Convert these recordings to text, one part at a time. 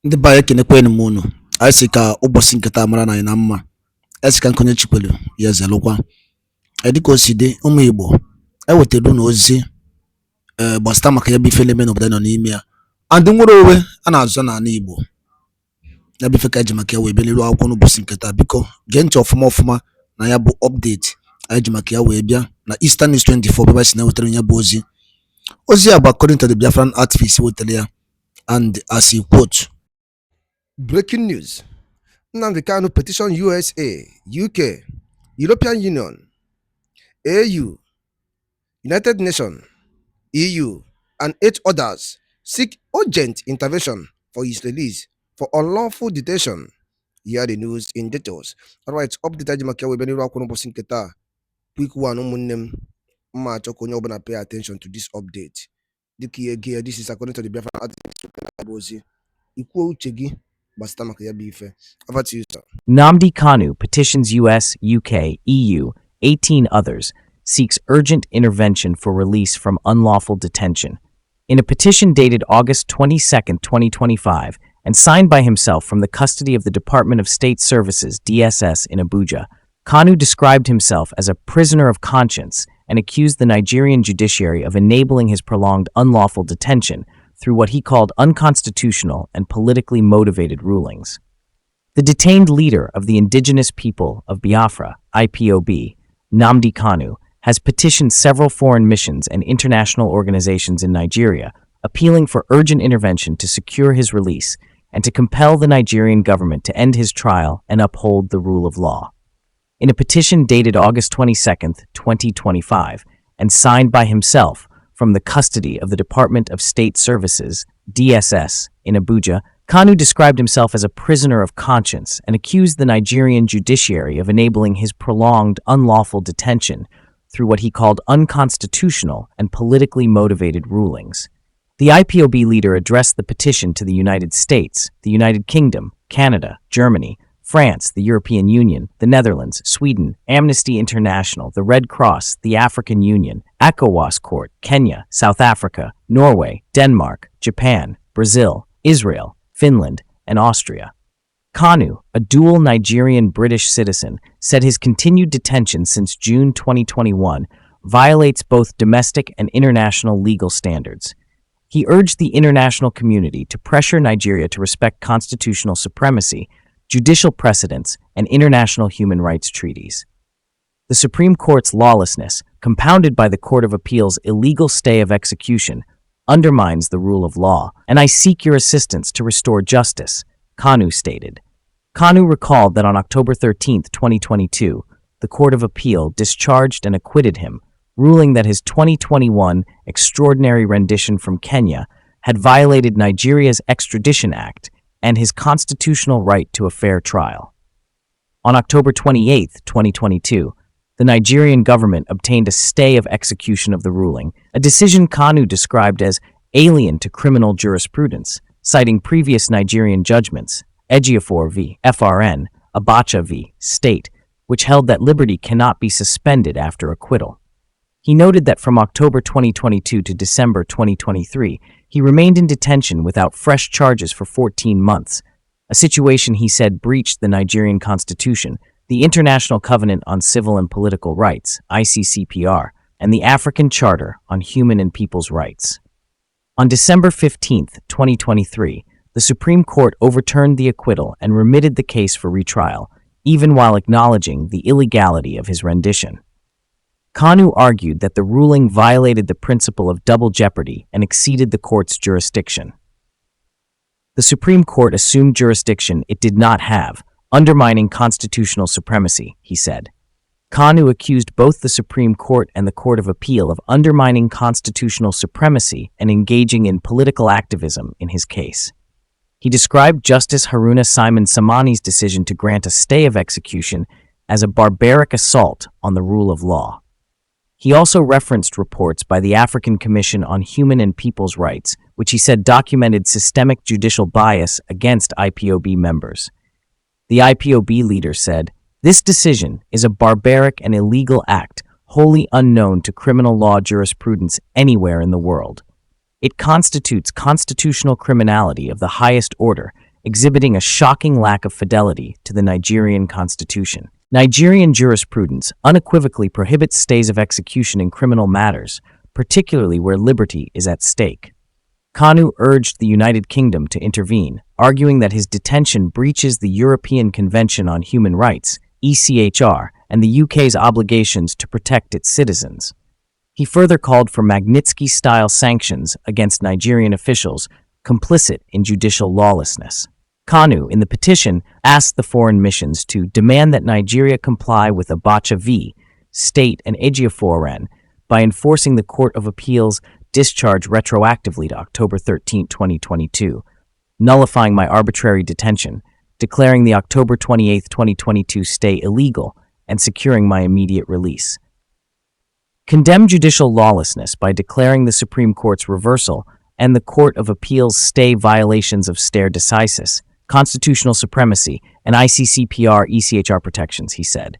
Ndị be anyị ekenekwanụ m unu. Anyị sị ka ụbọchị nke taa mara na anyị na mma. Anyị sị ka nkwenye chikwelu ya ezelụkwa. Dịka o si dị, ụmụ Igbo ewetara unu ozi gbasara maka ya bụ ife na-eme n'obodo anyị nọ n'ime ya. And nwere owe a na-azụ n'ala Igbo. Ya bụ ife ka eji maka ya wee bịa n'iru akwụkwọ n'ụbọchị nke taa. Biko gee ntị ọfụma na ya bụ update anyị ji maka ya wee bịa na Eastern News 24 ebe anyị si na-ewetara ya bụ ozi. Ozi a bụ according to the Biafran activist wetara ya, and as he quote, breaking news: Nnamdi Kanu petition USA, UK, European Union, AU, United Nations, EU, and 8 others seek urgent intervention for his release for unlawful detention. Hear the news in details. Alright, update Ajimakia we beni rakunu bosinketa. Quick one, umunem. Ma choko nyobana pay attention to this update. This is according to the Biafra article. Equal uchegi. Over to you, sir. Nnamdi Kanu petitions US, UK, EU, 18 others, seeks urgent intervention for release from unlawful detention. In a petition dated August 22, 2025, and signed by himself from the custody of the Department of State Services, DSS, in Abuja, Kanu described himself as a prisoner of conscience and accused the Nigerian judiciary of enabling his prolonged unlawful detention through what he called unconstitutional and politically motivated rulings. The detained leader of the indigenous people of Biafra, IPOB, Nnamdi Kanu, has petitioned several foreign missions and international organizations in Nigeria, appealing for urgent intervention to secure his release and to compel the Nigerian government to end his trial and uphold the rule of law. In a petition dated August 22, 2025, and signed by himself, from the custody of the Department of State Services, DSS, in Abuja, Kanu described himself as a prisoner of conscience and accused the Nigerian judiciary of enabling his prolonged, unlawful detention through what he called unconstitutional and politically motivated rulings. The IPOB leader addressed the petition to the United States, the United Kingdom, Canada, Germany, France, the European Union, the Netherlands, Sweden, Amnesty International, the Red Cross, the African Union, ECOWAS Court, Kenya, South Africa, Norway, Denmark, Japan, Brazil, Israel, Finland, and Austria. Kanu, a dual Nigerian-British citizen, said his continued detention since June 2021 violates both domestic and international legal standards. He urged the international community to pressure Nigeria to respect constitutional supremacy, judicial precedents, and international human rights treaties. The Supreme Court's lawlessness, compounded by the Court of Appeal's illegal stay of execution, undermines the rule of law, and I seek your assistance to restore justice, Kanu stated. Kanu recalled that on October 13, 2022, the Court of Appeal discharged and acquitted him, ruling that his 2021 extraordinary rendition from Kenya had violated Nigeria's Extradition Act and his constitutional right to a fair trial. On October 28, 2022, the Nigerian government obtained a stay of execution of the ruling, a decision Kanu described as alien to criminal jurisprudence, citing previous Nigerian judgments, Ejiofor v. FRN, Abacha v. State, which held that liberty cannot be suspended after acquittal. He noted that from October 2022 to December 2023, he remained in detention without fresh charges for 14 months, a situation he said breached the Nigerian Constitution, the International Covenant on Civil and Political Rights, ICCPR, and the African Charter on Human and People's Rights. On December 15, 2023, the Supreme Court overturned the acquittal and remitted the case for retrial, even while acknowledging the illegality of his rendition. Kanu argued that the ruling violated the principle of double jeopardy and exceeded the court's jurisdiction. The Supreme Court assumed jurisdiction it did not have, undermining constitutional supremacy, he said. Kanu accused both the Supreme Court and the Court of Appeal of undermining constitutional supremacy and engaging in political activism in his case. He described Justice Haruna Simon Samani's decision to grant a stay of execution as a barbaric assault on the rule of law. He also referenced reports by the African Commission on Human and People's Rights, which he said documented systemic judicial bias against IPOB members. The IPOB leader said, "This decision is a barbaric and illegal act wholly unknown to criminal law jurisprudence anywhere in the world. It constitutes constitutional criminality of the highest order exhibiting a shocking lack of fidelity to the Nigerian constitution. Nigerian jurisprudence unequivocally prohibits stays of execution in criminal matters, particularly where liberty is at stake. Kanu urged the United Kingdom to intervene, arguing that his detention breaches the European Convention on Human Rights, ECHR, and the UK's obligations to protect its citizens. He further called for Magnitsky-style sanctions against Nigerian officials complicit in judicial lawlessness. Kanu, in the petition, asked the foreign missions to demand that Nigeria comply with Abacha v. State and Ejioforan by enforcing the Court of Appeals discharge retroactively to October 13, 2022, nullifying my arbitrary detention, declaring the October 28, 2022 stay illegal, and securing my immediate release. Condemn judicial lawlessness by declaring the Supreme Court's reversal and the Court of Appeals stay violations of stare decisis, constitutional supremacy, and ICCPR ECHR protections, he said.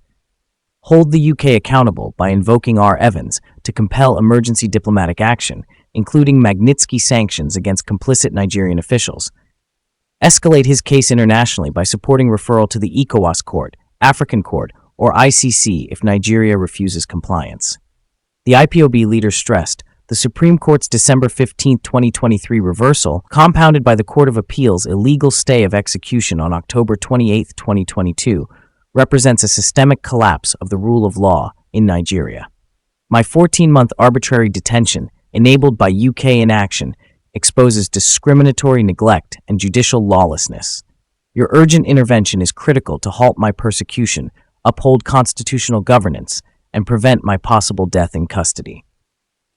Hold the UK accountable by invoking R. Evans to compel emergency diplomatic action, including Magnitsky sanctions against complicit Nigerian officials. Escalate his case internationally by supporting referral to the ECOWAS Court, African Court, or ICC if Nigeria refuses compliance. The IPOB leader stressed the Supreme Court's December 15, 2023 reversal, compounded by the Court of Appeals' illegal stay of execution on October 28, 2022, represents a systemic collapse of the rule of law in Nigeria. My 14-month arbitrary detention, enabled by UK inaction, exposes discriminatory neglect and judicial lawlessness. Your urgent intervention is critical to halt my persecution, uphold constitutional governance, and prevent my possible death in custody.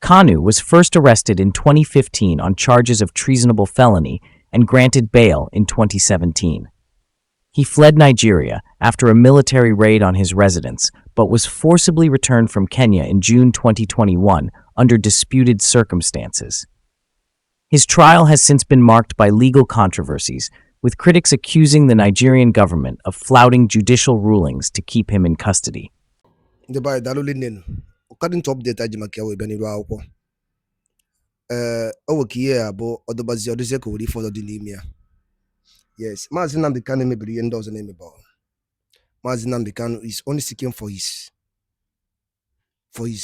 Kanu was first arrested in 2015 on charges of treasonable felony and granted bail in 2017. He fled Nigeria after a military raid on his residence, but was forcibly returned from Kenya in June 2021 under disputed circumstances. His trial has since been marked by legal controversies, with critics accusing the Nigerian government of flouting judicial rulings to keep him in custody. According to update Ajimakia we beni akwụkwọ owoke ihe a bụ ọdụbazi ọdụzie ka were ife ọzọ dị n'ime ya. Yes, Maazị Nnamdi Kanu mebiri ihe ndị ọzọ na-emebe. Maazị Nnamdi Kanu is only seeking for his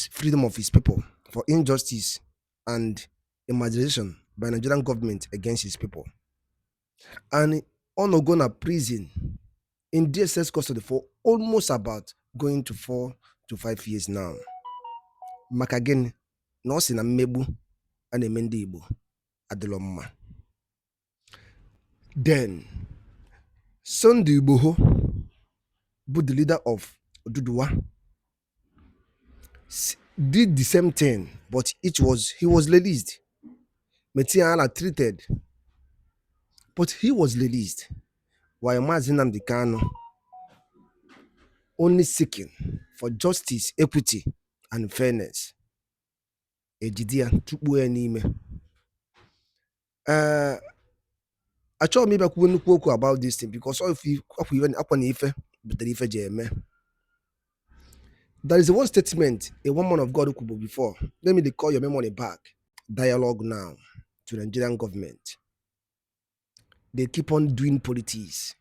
freedom of his people, for injustice and imagination by Nigerian government against his people. And on go to prison in DSS custody for almost about going to 4 to 5 years now. Maka again, no si na mmegbu a na-eme ndị Igbo adịlọ mma. Then, Sunday Igboho, who the leader of Oduduwa, did the same thing, but he was released. Metiana treated, but he was released. While Maazị Nnamdi Kanu only seeking for justice, equity, and fairness. Ejidia tupu ya n'ime. Achọrọ m ịbịakwu nnukwu okwu about this thing because if you akwa na ife butere ife ji eme. There is one statement a woman of God kwuru before. Let me call your memory back. Dialogue now to the Nigerian government. They keep on doing politics.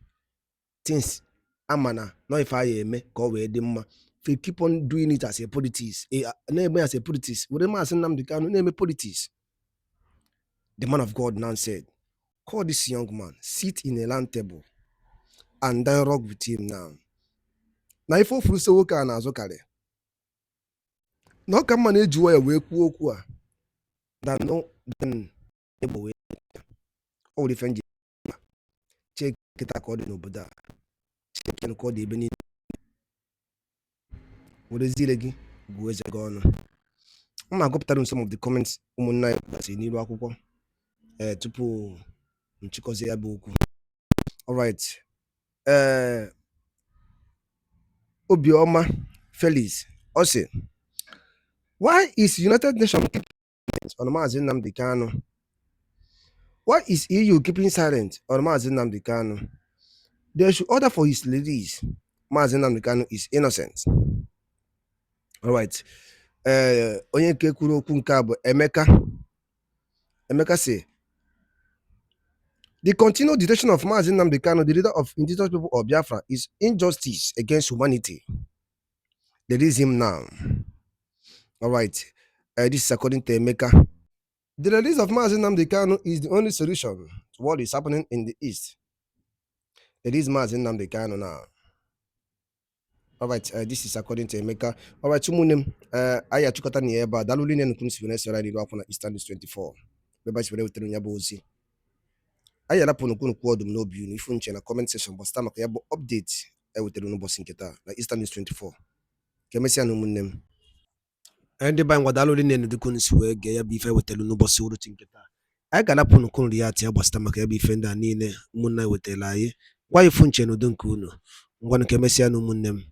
Things amana no if I eme ka o wee dị mma. If you keep on doing it as a politics, as a politics, politics. The man of God now said, call this young man, sit in a round table, and dialogue with him now. Na ifo furuso woke a na-azụ karị. Na ọ ka mma na-ejiwa ya wee kwuo okwu a. Then Igbo wee ọ wụrụ ife nji chee kịta ka ọ dị n'obodo a. Chee ka ọ dị ebe niile. Werezile gị bụ eze gị ọnụ. M na-agụpụtara some of the comments ụmụnna ya gasị n'iru akwụkwọ tupu nchịkọzie ya bụ okwu. Alright. Obioma Felix Ose, why is United Nations keeping silent on Maazị Nnamdi Kanu? Why is EU keeping silent on Maazị Nnamdi Kanu? They should order for his release. Maazị Nnamdi Kanu is innocent. Alright. Onye nke kwuru okwu nke a bụ Emeka say The continued detention of Mazi Nnamdi Kanu, the leader of indigenous people of Biafra, is injustice against humanity. Release him now. All right. This is according to Emeka. The release of Mazi Nnamdi Kanu is the only solution to what is happening in the East. Release Mazi Nnamdi Kanu now. All right. This is according to Emeka. All right. Tumunem. I achukata ni eba. Daluli ne nukunsi vene sera ni wakona Eastern 24. Beba chibere utenu nyabo ozi. Aya la pono kuno kuodum no biu ifu nche na comment section but stama ka yabo update utenu no boss nketa na Eastern 24. Kemesia no munnem. Ndị ba ngwa dalụ nne ndukunu si wee gee ya bụ ife wetelu n'ụbọchị uruchi nke taa. Anyị ga-anapụ nukunu ya ati agbasịta maka ya bụ ife ndị a niile ụmụnna wetara anyị. Gwa ifu nche n'udo nke unu. Ngwanụ ka emesịa na ụmụnne m.